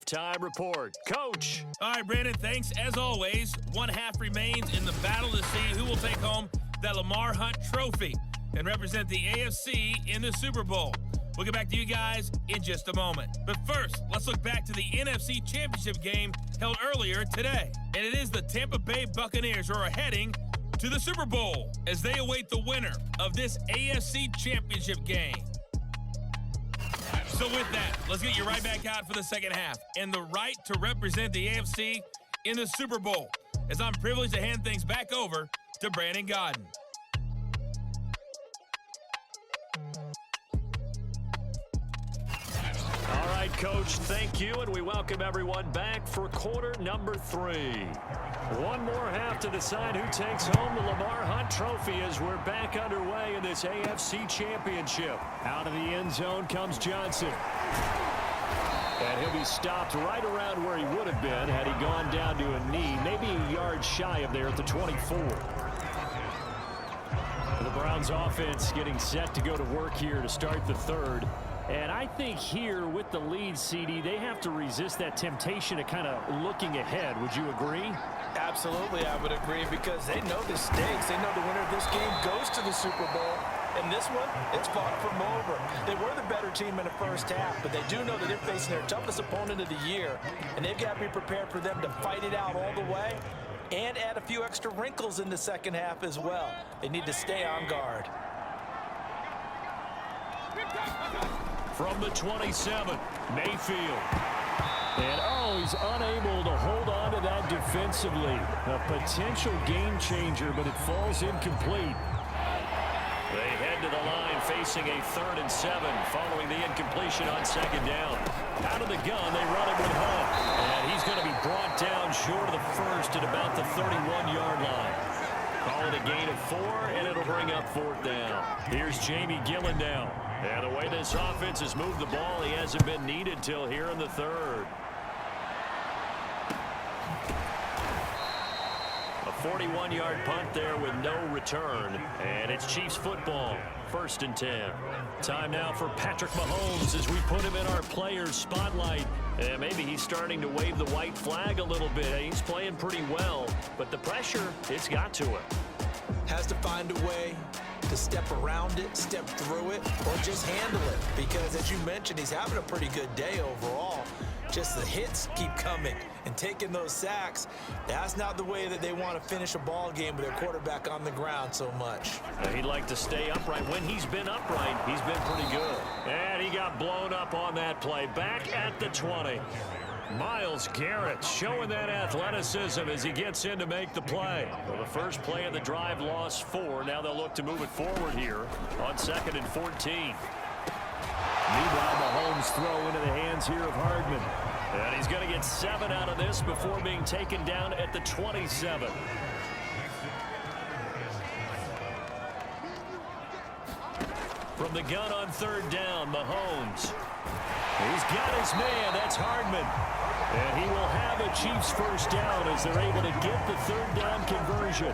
halftime report. Coach. All right, Brandon, thanks. As always, one half remains in the battle to see who will take home that Lamar Hunt trophy and represent the AFC in the Super Bowl. We'll get back to you guys in just a moment. But first, let's look back to the NFC Championship game held earlier today. And it is the Tampa Bay Buccaneers who are heading to the Super Bowl as they await the winner of this AFC Championship game. So with that, let's get you right back out for the second half and the right to represent the AFC in the Super Bowl, as I'm privileged to hand things back over to Brandon Gaudin. All right, Coach, thank you, and we welcome everyone back for quarter number 3. One more half to decide who takes home the Lamar Hunt trophy as we're back underway in this AFC Championship. Out of the end zone comes Johnson. And he'll be stopped right around where he would have been had he gone down to a knee, maybe a yard shy of there at the 24. The Browns offense getting set to go to work here to start the third. And I think here with the lead, CD, they have to resist that temptation of kind of looking ahead. Would you agree? Absolutely, I would agree, because they know the stakes. They know the winner of this game goes to the Super Bowl. And this one, it's fought from over. They were the better team in the first half, but they do know that they're facing their toughest opponent of the year. And they've got to be prepared for them to fight it out all the way and add a few extra wrinkles in the second half as well. They need to stay on guard. From the 27, Mayfield. And, he's unable to hold on to that defensively. A potential game changer, but it falls incomplete. They head to the line facing a 3rd and 7 following the incompletion on second down. Out of the gun, they run it with Hunt. And he's going to be brought down short of the first at about the 31-yard line. Call it a gain of 4, and it'll bring up 4th down. Here's Jamie Gillen now. And the way this offense has moved the ball, he hasn't been needed till here in the third. A 41-yard punt there with no return. And it's Chiefs football, 1st and 10. Time now for Patrick Mahomes as we put him in our players' spotlight. And maybe he's starting to wave the white flag a little bit. He's playing pretty well, but the pressure, it's got to him. Has to find a way to step around it, step through it, or just handle it. Because as you mentioned, he's having a pretty good day overall. Just the hits keep coming and taking those sacks. That's not the way that they want to finish a ball game with their quarterback on the ground so much. He'd like to stay upright. When he's been upright, he's been pretty good. And he got blown up on that play. Back at the 20. Myles Garrett showing that athleticism as he gets in to make the play. Well, the first play of the drive lost 4. Now they'll look to move it forward here on 2nd and 14. Meanwhile, Mahomes throw into the hands here of Hardman. And he's going to get 7 out of this before being taken down at the 27. From the gun on 3rd down, Mahomes. He's got his man. That's Hardman. And he will have a Chiefs first down as they're able to get the 3rd down conversion.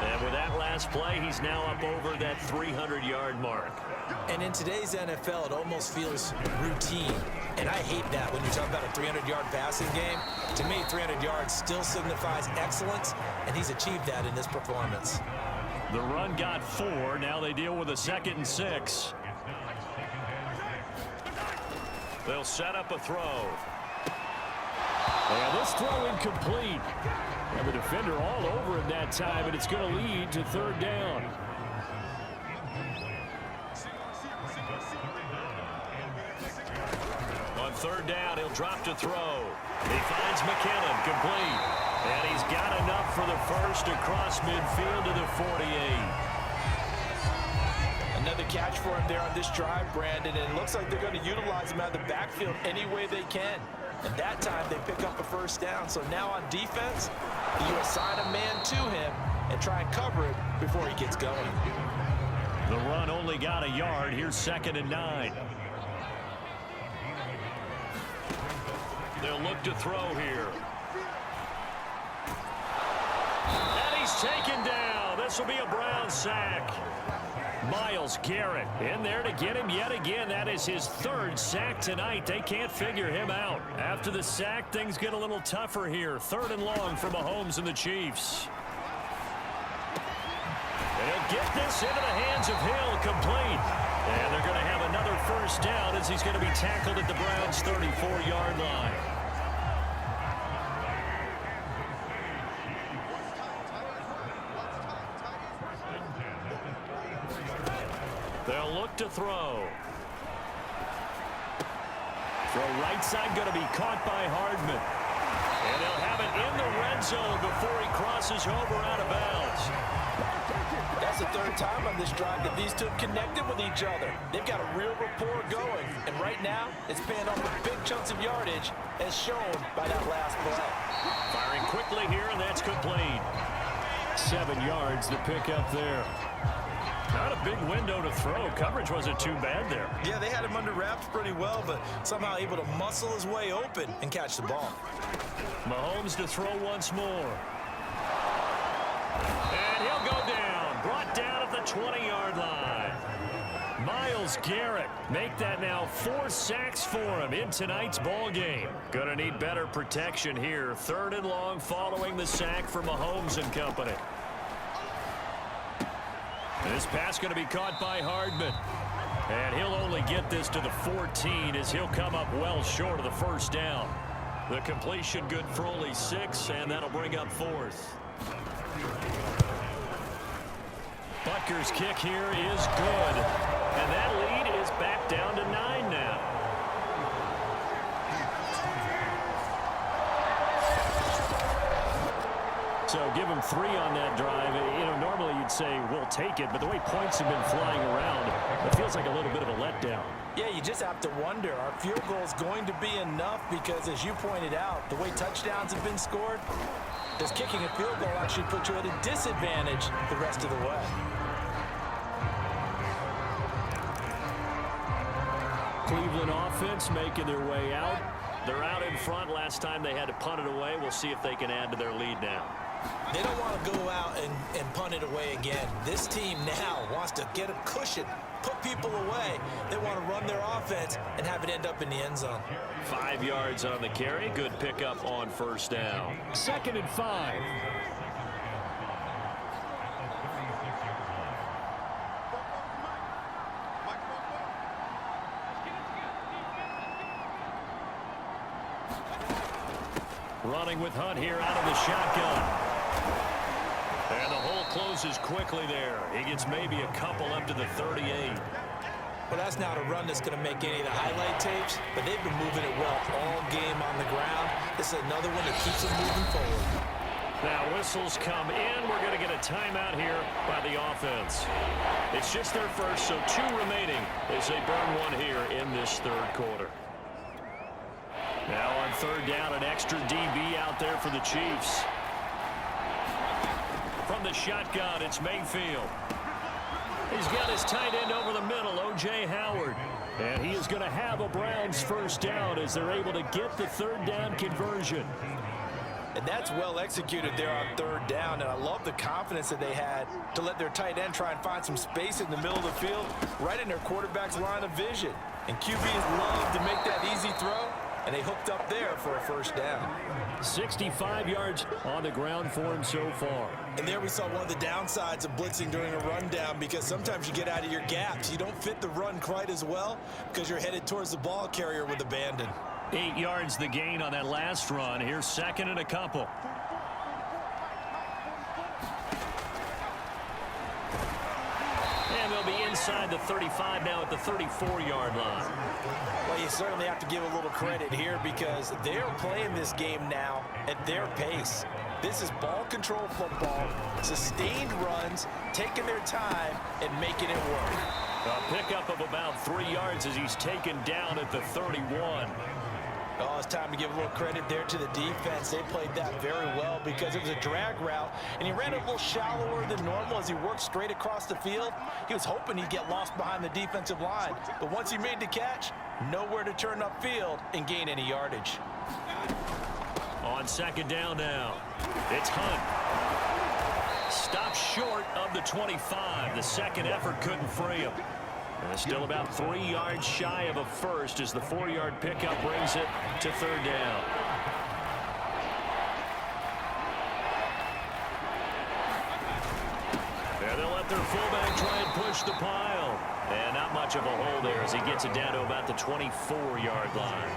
And with that last play, he's now up over that 300-yard mark. And in today's NFL, it almost feels routine. And I hate that when you talk about a 300-yard passing game. To me, 300 yards still signifies excellence, and he's achieved that in this performance. The run got 4. Now they deal with a 2nd and 6. They'll set up a throw. And this throw incomplete. And the defender all over him that time, and it's going to lead to 3rd down. On 3rd down, he'll drop to throw. He finds McKinnon, complete. And he's got enough for the first across midfield to the 48. Another catch for him there on this drive, Brandon, and it looks like they're going to utilize him out of the backfield any way they can. And that time they pick up a first down. So now on defense, you assign a man to him and try and cover it before he gets going. The run only got a yard. Here's 2nd and 9. They'll look to throw here. And he's taken down. This will be a Brown sack. Myles Garrett in there to get him yet again. That is his third sack tonight. They can't figure him out. After the sack, things get a little tougher here. 3rd and long for Mahomes and the Chiefs. And he'll get this into the hands of Hill, complete. And they're going to have another first down as he's going to be tackled at the Browns' 34-yard line. They'll look to throw. Throw right side going to be caught by Hardman. And they'll have it in the red zone before he crosses over out of bounds. That's the 3rd time on this drive that these two have connected with each other. They've got a real rapport going. And right now, it's paying off with big chunks of yardage as shown by that last play. Firing quickly here, and that's complete. 7 yards to pick up there. Not a big window to throw. Coverage wasn't too bad there. Yeah, they had him under wraps pretty well, but somehow able to muscle his way open and catch the ball. Mahomes to throw once more. And he'll go down. Brought down at the 20-yard line. Myles Garrett make that now 4 sacks for him in tonight's ball game. Gonna need better protection here. 3rd and long following the sack for Mahomes and company. This pass going to be caught by Hardman. And he'll only get this to the 14 as he'll come up well short of the first down. The completion good for only 6, and that'll bring up 4th. Butker's kick here is good. And that lead is back down to 9 now. So give him 3 on that drive. You know, normally you'd say we'll take it, but the way points have been flying around, it feels like a little bit of a letdown. Yeah, you just have to wonder, are field goals going to be enough? Because as you pointed out, the way touchdowns have been scored, does kicking a field goal actually put you at a disadvantage the rest of the way? Cleveland offense making their way out. They're out in front. Last time they had to punt it away. We'll see if they can add to their lead now. They don't want to go out and punt it away again. This team now wants to get a cushion, put people away. They want to run their offense and have it end up in the end zone. 5 yards on the carry. Good pickup on first down. 2nd and 5. Running with Hunt here out of the shotgun. And the hole closes quickly there. He gets maybe a couple up to the 38. Well, that's not a run that's going to make any of the highlight tapes, but they've been moving it well all game on the ground. This is another one that keeps them moving forward. Now whistles come in. We're going to get a timeout here by the offense. It's just their first, so 2 remaining as they burn 1 here in this 3rd quarter. Now on 3rd down, an extra DB out there for the Chiefs. From the shotgun, it's Mayfield. He's got his tight end over the middle, O.J. Howard. And he is going to have a Browns first down as they're able to get the 3rd down conversion. And that's well executed there on 3rd down. And I love the confidence that they had to let their tight end try and find some space in the middle of the field, right in their quarterback's line of vision. And QBs love to make that easy throw. And they hooked up there for a first down. 65 yards on the ground for him so far. And there we saw one of the downsides of blitzing during a rundown, because sometimes you get out of your gaps. You don't fit the run quite as well because you're headed towards the ball carrier with abandon. 8 yards the gain on that last run. Here's 2nd and a couple. And they'll be inside the 35 now at the 34-yard line. Well, you certainly have to give a little credit here because they're playing this game now at their pace. This is ball control football, sustained runs, taking their time and making it work. A pickup of about 3 yards as he's taken down at the 31. Oh, it's time to give a little credit there to the defense. They played that very well because it was a drag route, and he ran a little shallower than normal as he worked straight across the field. He was hoping he'd get lost behind the defensive line, but once he made the catch, nowhere to turn upfield and gain any yardage. On 2nd down now, it's Hunt. Stopped short of the 25. The second effort couldn't free him. And still about 3 yards shy of a first as the 4-yard pickup brings it to third down. And they'll let their fullback try and push the pile. And not much of a hole there as he gets it down to about the 24-yard line.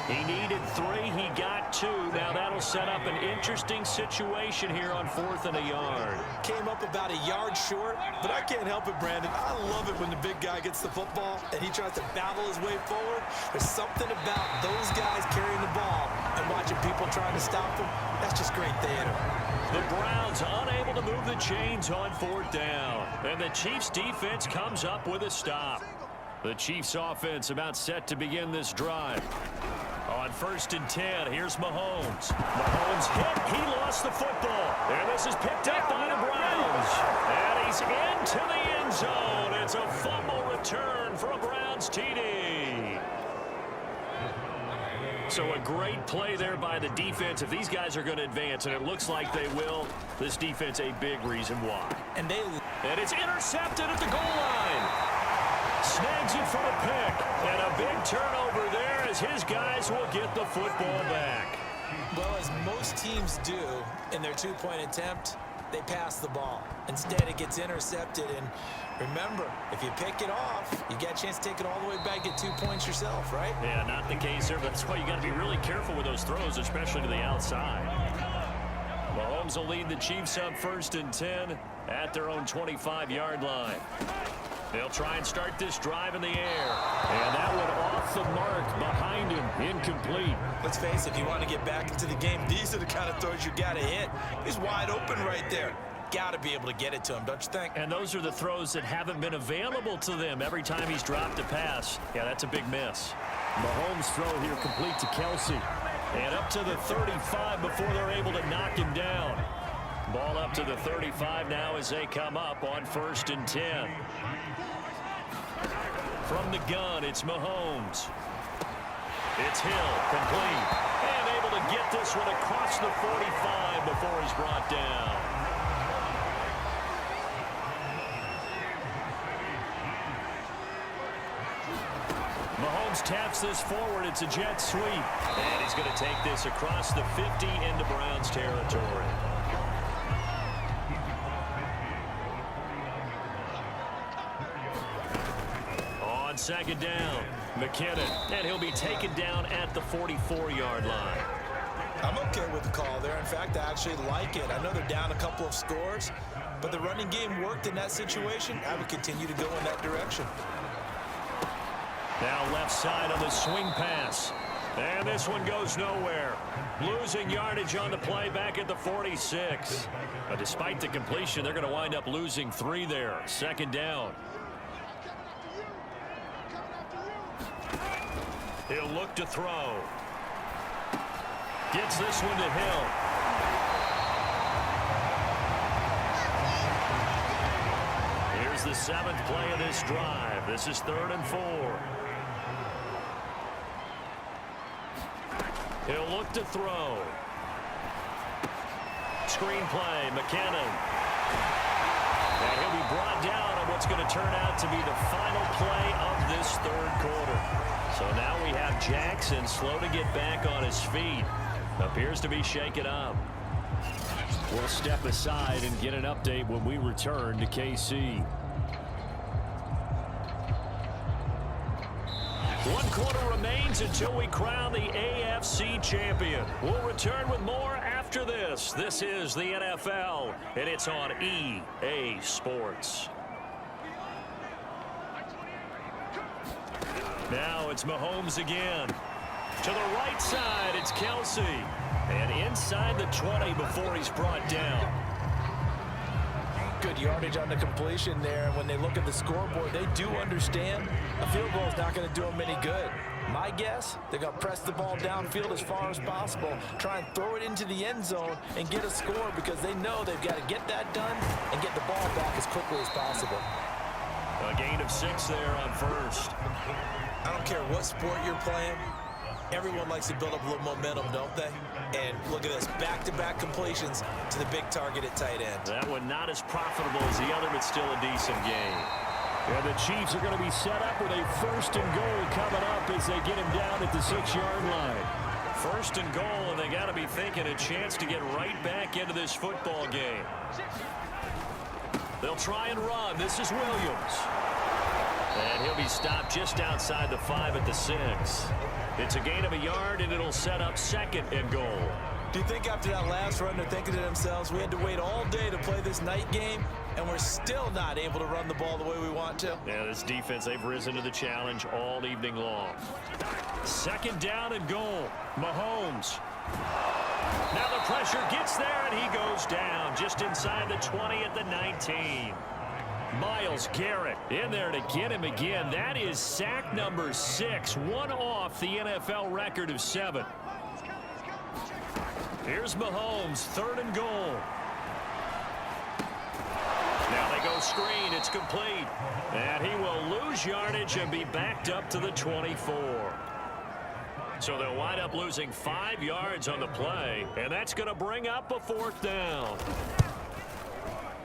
He needed 3. He got 2. Now that'll set up an interesting situation here on 4th and a yard. Came up about a yard short, but I can't help it, Brandon. I love it when the big guy gets the football and he tries to battle his way forward. There's something about those guys carrying the ball and watching people trying to stop them. That's just great theater. The Browns unable to move the chains on 4th down. And the Chiefs defense comes up with a stop. The Chiefs offense about set to begin this drive. On 1st and 10, here's Mahomes. Mahomes hit. He lost the football. And this is picked up by the Browns. And he's into the end zone. It's a fumble return for a Browns TD. So a great play there by the defense. If these guys are going to advance, and it looks like they will, this defense a big reason why. And it's intercepted at the goal line. Snags it for a pick. And a big turnover there as his guys will get the football back. Well, as most teams do in their two-point attempt, they pass the ball. Instead, it gets intercepted. And remember, if you pick it off, you get a chance to take it all the way back, get 2 points yourself, right? Yeah, not the case here, but that's why you got to be really careful with those throws, especially to the outside. Mahomes will lead the Chiefs up 1st and 10 at their own 25-yard line. They'll try and start this drive in the air. And that one off the mark behind him. Incomplete. Let's face it, if you want to get back into the game, these are the kind of throws you got to hit. He's wide open right there. Got to be able to get it to him, don't you think? And those are the throws that haven't been available to them every time he's dropped a pass. Yeah, that's a big miss. Mahomes' throw here complete to Kelsey. And up to the 35 before they're able to knock him down. Ball up to the 35 now as they come up on 1st and 10. From the gun, it's Mahomes. It's Hill, complete. And able to get this one across the 45 before he's brought down. Mahomes taps this forward. It's a jet sweep. And he's going to take this across the 50 into Browns territory. On 2nd down, McKinnon. And he'll be taken down at the 44-yard line. I'm okay with the call there. In fact, I actually like it. I know they're down a couple of scores, but the running game worked in that situation. I would continue to go in that direction. Now left side on the swing pass. And this one goes nowhere. Losing yardage on the play back at the 46. But despite the completion, they're going to wind up losing 3 there. 2nd down. He'll look to throw. Gets this one to Hill. Here's the 7th play of this drive. This is 3rd and 4. He'll look to throw. Screen play, McKinnon. And he'll be brought down on what's going to turn out to be the final play of this 3rd quarter. So now we have Jackson slow to get back on his feet. Appears to be shaken up. We'll step aside and get an update when we return to KC. 1 quarter remains until we crown the AFC champion. We'll return with more after this. This is the NFL, and it's on EA Sports. Now it's Mahomes again. To the right side, it's Kelsey. And inside the 20 before he's brought down. Good yardage on the completion there. When they look at the scoreboard, they do understand a field goal is not going to do them any good. My guess, they're going to press the ball downfield as far as possible, try and throw it into the end zone and get a score because they know they've got to get that done and get the ball back as quickly as possible. A gain of 6 there on 1st. I don't care what sport you're playing. Everyone likes to build up a little momentum, don't they? And look at this, back-to-back completions to the big target at tight end. That one not as profitable as the other, but still a decent gain. And the Chiefs are going to be set up with a 1st and goal coming up as they get him down at the 6-yard line. 1st and goal, and they got to be thinking a chance to get right back into this football game. They'll try and run. This is Williams. And he'll be stopped just outside the 5 at the 6. It's a gain of a yard, and it'll set up 2nd and goal. Do you think after that last run they're thinking to themselves, we had to wait all day to play this night game, and we're still not able to run the ball the way we want to? Yeah, this defense, they've risen to the challenge all evening long. 2nd down and goal. Mahomes. Now the pressure gets there, and he goes down just inside the 20 at the 19. Myles Garrett in there to get him again. That is sack number 6, one off the NFL record of 7. Here's Mahomes, 3rd and goal. Now they go screen. It's complete. And he will lose yardage and be backed up to the 24. So they'll wind up losing 5 yards on the play, and that's going to bring up a 4th down.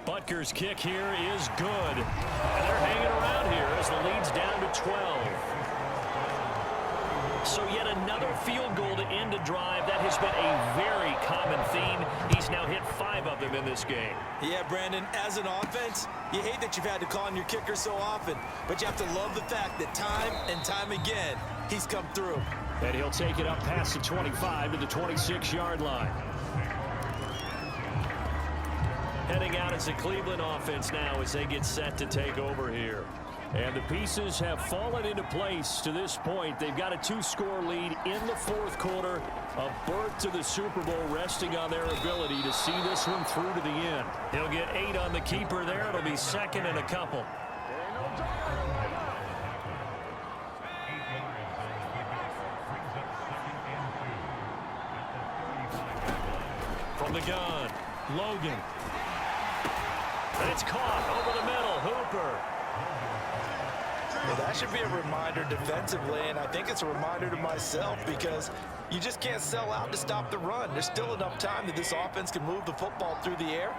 Butker's kick here is good. And they're hanging around here as the lead's down to 12. So yet another field goal to end a drive. That has been a very common theme. He's now hit 5 of them in this game. Yeah, Brandon, as an offense, you hate that you've had to call on your kicker so often, but you have to love the fact that time and time again, he's come through. And he'll take it up past the 25 to the 26-yard line. Heading out as the Cleveland offense now as they get set to take over here. And the pieces have fallen into place to this point. They've got a 2-score lead in the 4th quarter. A berth to the Super Bowl resting on their ability to see this one through to the end. He'll get 8 on the keeper there. It'll be 2nd and a couple. From the gun, Logan. And it's caught over the middle. Hooper. Well, that should be a reminder defensively, and I think it's a reminder to myself because you just can't sell out to stop the run. There's still enough time that this offense can move the football through the air,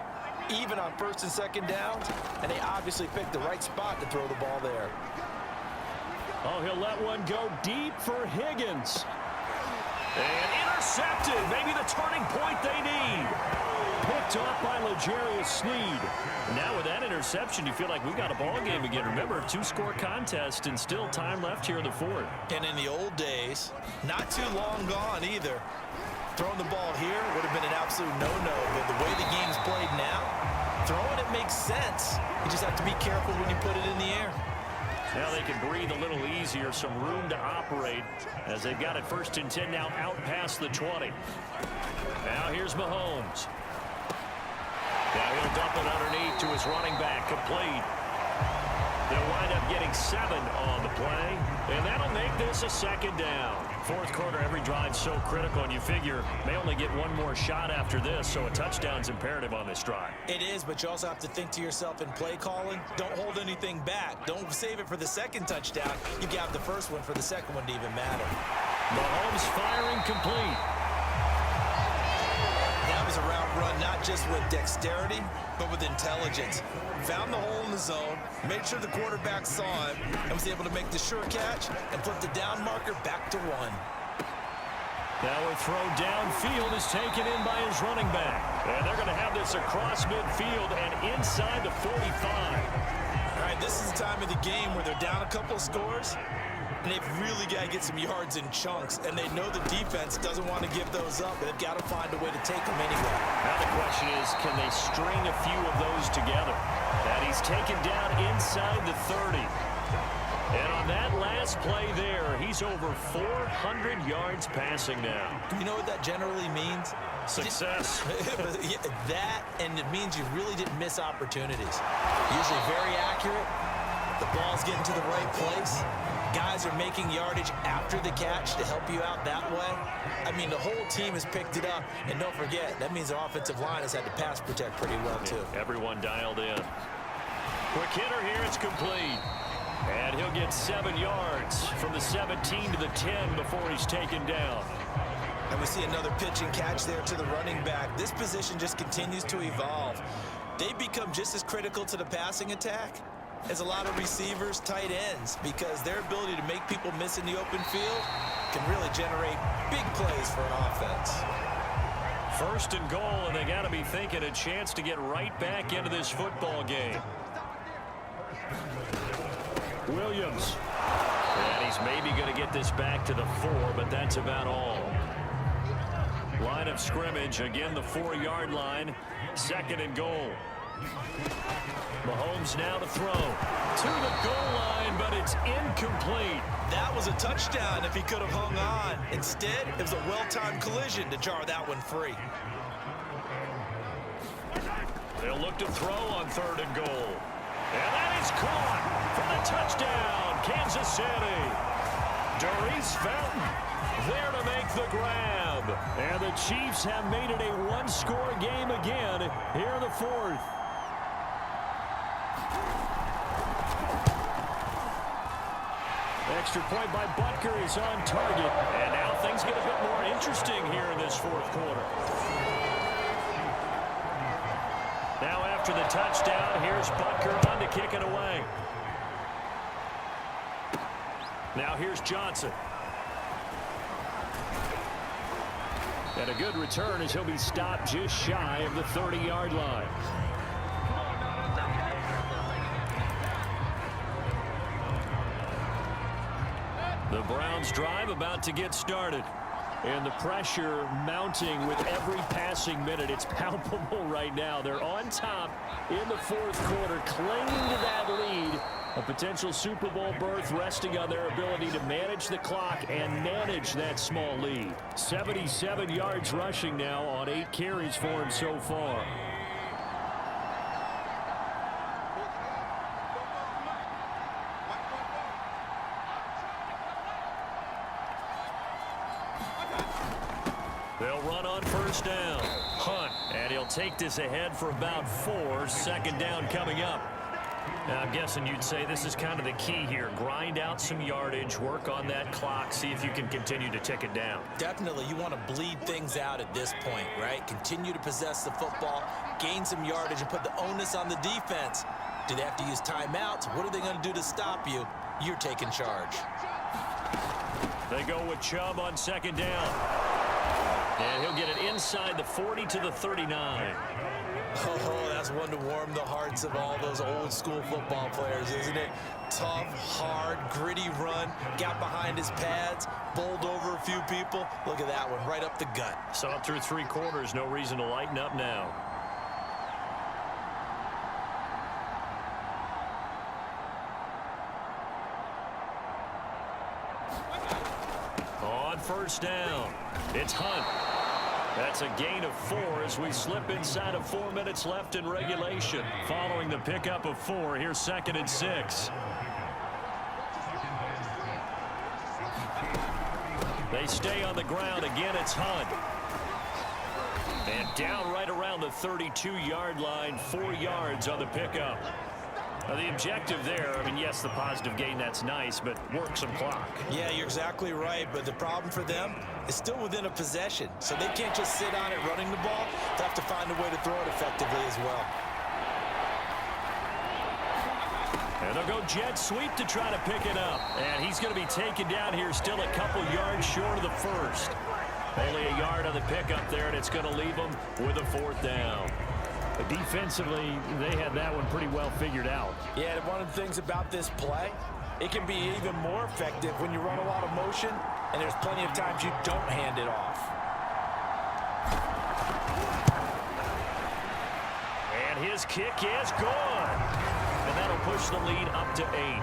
even on 1st and 2nd downs, and they obviously picked the right spot to throw the ball there. Oh, he'll let one go deep for Higgins. And intercepted. Maybe the turning point they need. Picked off by L'Jarius Sneed. Now with that interception, you feel like we've got a ball game again. Remember, 2-score contest and still time left here in the 4th. And in the old days, not too long gone either, throwing the ball here would have been an absolute no-no. But the way the game's played now, throwing it makes sense. You just have to be careful when you put it in the air. Now they can breathe a little easier, some room to operate as they've got it 1st and 10 now out past the 20. Now here's Mahomes. Now he'll dump it underneath to his running back, complete. They'll wind up getting 7 on the play, and that'll make this a 2nd down. 4th quarter, every drive so critical, and you figure may only get one more shot after this, so a touchdown's imperative on this drive. It is, but you also have to think to yourself in play calling, don't hold anything back. Don't save it for the 2nd touchdown. You got the 1st one for the 2nd one to even matter. Mahomes firing complete. That was a route run not just with dexterity, but with intelligence. Found the hole in the zone, made sure the quarterback saw him, and was able to make the sure catch and flip the down marker back to 1. Now a throw downfield is taken in by his running back. And they're going to have this across midfield and inside the 45. All right, this is the time of the game where they're down a couple of scores, and they've really got to get some yards in chunks, and they know the defense doesn't want to give those up, but they've got to find a way to take them anyway. Now the question is, can they string a few of those together? And he's taken down inside the 30. And on that last play there, he's over 400 yards passing now. You know what that generally means? Success. Yeah, that, and it means you really didn't miss opportunities. Usually very accurate. The ball's getting to the right place. Guys are making yardage after the catch to help you out that way. I mean, the whole team has picked it up. And don't forget, that means the offensive line has had to pass protect pretty well, too. Everyone dialed in. Quick hitter here, it's complete. And he'll get 7 yards from the 17 to the 10 before he's taken down. And we see another pitch and catch there to the running back. This position just continues to evolve. They become just as critical to the passing attack as a lot of receivers, tight ends, because their ability to make people miss in the open field can really generate big plays for an offense. First and goal, and they got to be thinking a chance to get right back into this football game. Williams. And he's maybe going to get this back to the 4, but that's about all. Line of scrimmage, again the 4-yard line. Second and goal. Mahomes now to throw. To the goal line, but it's incomplete. That was a touchdown if he could have hung on. Instead, it was a well-timed collision to jar that one free. They'll look to throw on 3rd and goal. And that is caught for the touchdown, Kansas City. Darius Fountain there to make the grab. And the Chiefs have made it a 1-score game again here in the 4th. Extra point by Butker is on target. And now things get a bit more interesting here in this 4th quarter. Now after the touchdown, here's Butker on to kick it away. Now here's Johnson. And a good return as he'll be stopped just shy of the 30-yard line. The Browns drive about to get started. And the pressure mounting with every passing minute. It's palpable right now. They're on top in the 4th quarter, clinging to that lead. A potential Super Bowl berth resting on their ability to manage the clock and manage that small lead. 77 yards rushing now on 8 carries for him so far. They'll run on 1st down. Hunt. And he'll take this ahead for about 4. 2nd down coming up. Now, I'm guessing you'd say this is kind of the key here. Grind out some yardage, work on that clock, see if you can continue to tick it down. Definitely, you want to bleed things out at this point, right? Continue to possess the football, gain some yardage, and put the onus on the defense. Do they have to use timeouts? What are they going to do to stop you? You're taking charge. They go with Chubb on 2nd down. And he'll get it inside the 40 to the 39. Oh, that's one to warm the hearts of all those old school football players, isn't it? Tough, hard, gritty run, got behind his pads, bowled over a few people. Look at that one, right up the gut. Saw it through 3 quarters, no reason to lighten up now. On 1st down, it's Hunt. That's a gain of 4 as we slip inside of 4 minutes left in regulation. Following the pickup of 4, here's 2nd and 6. They stay on the ground. Again, it's Hunt. And down right around the 32-yard line, 4 yards on the pickup. Now, the objective there, I mean, yes, the positive gain, that's nice, but work some clock. Yeah, you're exactly right, but the problem for them is still within a possession, so they can't just sit on it running the ball. They have to find a way to throw it effectively as well. And they'll go jet sweep to try to pick it up. And he's going to be taken down here still a couple yards short of the 1st. Only a yard on the pickup there, and it's going to leave them with a 4th down. But defensively, they had that one pretty well figured out. Yeah, one of the things about this play, it can be even more effective when you run a lot of motion, and there's plenty of times you don't hand it off. And his kick is good. And that'll push the lead up to 8.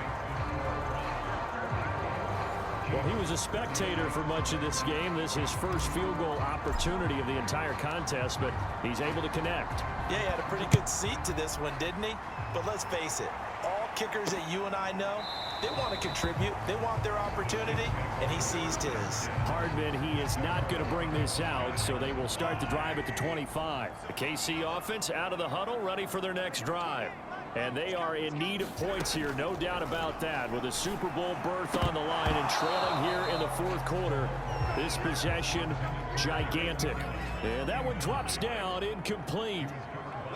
Well, he was a spectator for much of this game. This is his first field goal opportunity of the entire contest, but he's able to connect. Yeah, he had a pretty good seat to this one, didn't he? But let's face it, all kickers that you and I know, they want to contribute. They want their opportunity, and he seized his. Hardman, he is not going to bring this out, so they will start the drive at the 25. The KC offense out of the huddle, ready for their next drive. And they are in need of points here, no doubt about that. With a Super Bowl berth on the line and trailing here in the fourth quarter, this possession gigantic. And that one drops down, incomplete.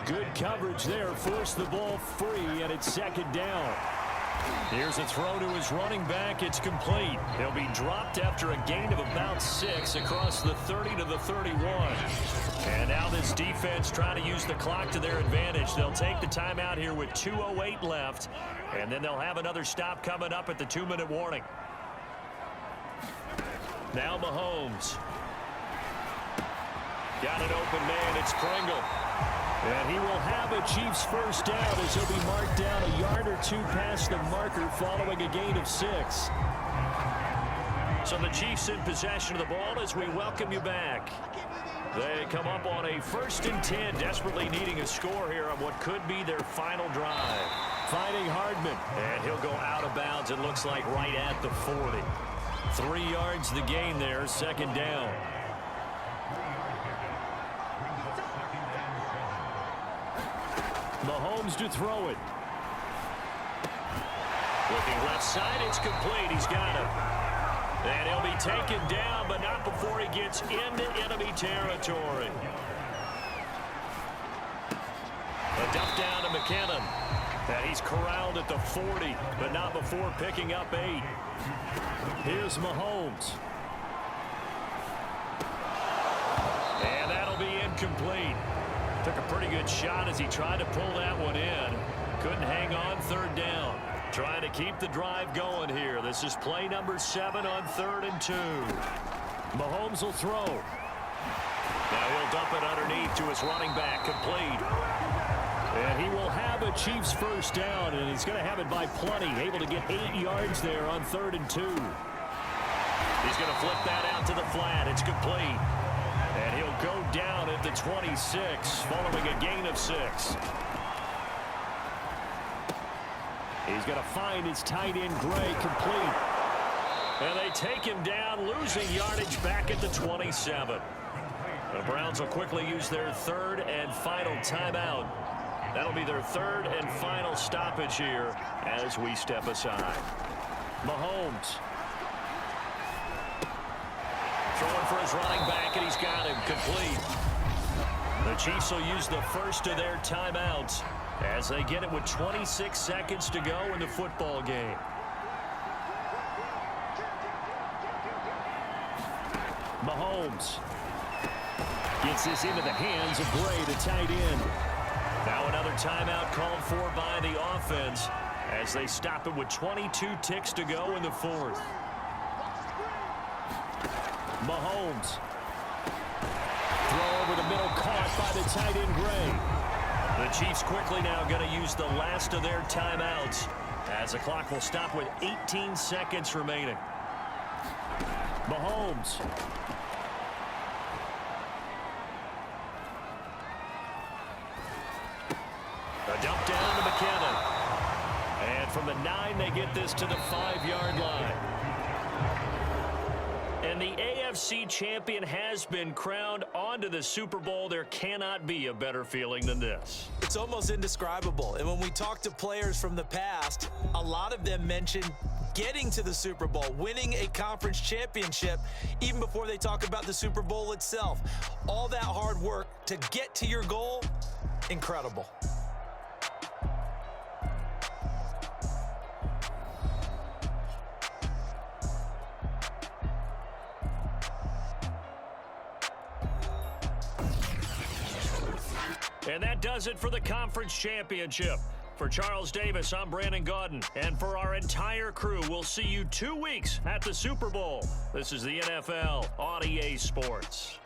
Good coverage there, forced the ball free, and it's second down. Here's a throw to his running back. It's complete. He'll be dropped after a gain of about 6 across the 30 to the 31. And now this defense trying to use the clock to their advantage. They'll take the timeout here with 2:08 left, and then they'll have another stop coming up at the 2-minute warning. Now Mahomes. Got an open man. It's Pringle. And he will have a Chiefs first down as he'll be marked down a yard or two past the marker following a gain of 6. So the Chiefs in possession of the ball as we welcome you back. They come up on a 1st and 10, desperately needing a score here on what could be their final drive. Finding Hardman, and he'll go out of bounds, it looks like right at the 40. 3 yards the gain there, second down. Mahomes to throw it. Looking left side, it's complete. He's got it. And he'll be taken down, but not before he gets into enemy territory. A dump down to McKinnon. And he's corralled at the 40, but not before picking up 8. Here's Mahomes. And that'll be incomplete. Took a pretty good shot as he tried to pull that one in. Couldn't hang on, third down. Trying to keep the drive going here. This is play number 7 on 3rd and 2. Mahomes will throw. Now he'll dump it underneath to his running back, complete. And he will have a Chiefs first down, and he's going to have it by plenty. Able to get 8 yards there on 3rd and 2. He's going to flip that out to the flat. It's complete. And he'll go down at the 26 following a gain of 6. He's going to find his tight end, Gray, complete. And they take him down, losing yardage back at the 27. The Browns will quickly use their 3rd and final timeout. That'll be their 3rd and final stoppage here as we step aside. Mahomes. Throwing for his running back, and he's got him complete. The Chiefs will use the first of their timeouts as they get it with 26 seconds to go in the football game. Mahomes gets this into the hands of Gray, the tight end. Now another timeout called for by the offense as they stop it with 22 ticks to go in the 4th. Mahomes. Throw over the middle, caught by the tight end, Gray. The Chiefs quickly now going to use the last of their timeouts as the clock will stop with 18 seconds remaining. Mahomes. A dump down to McKinnon. And from the 9, they get this to the 5-yard line. And the AFC champion has been crowned onto the Super Bowl. There cannot be a better feeling than this. It's almost indescribable. And when we talk to players from the past, a lot of them mention getting to the Super Bowl, winning a conference championship, even before they talk about the Super Bowl itself. All that hard work to get to your goal, incredible. And that does it for the conference championship. For Charles Davis, I'm Brandon Gaudin. And for our entire crew, we'll see you 2 weeks at the Super Bowl. This is the NFL on EA Sports.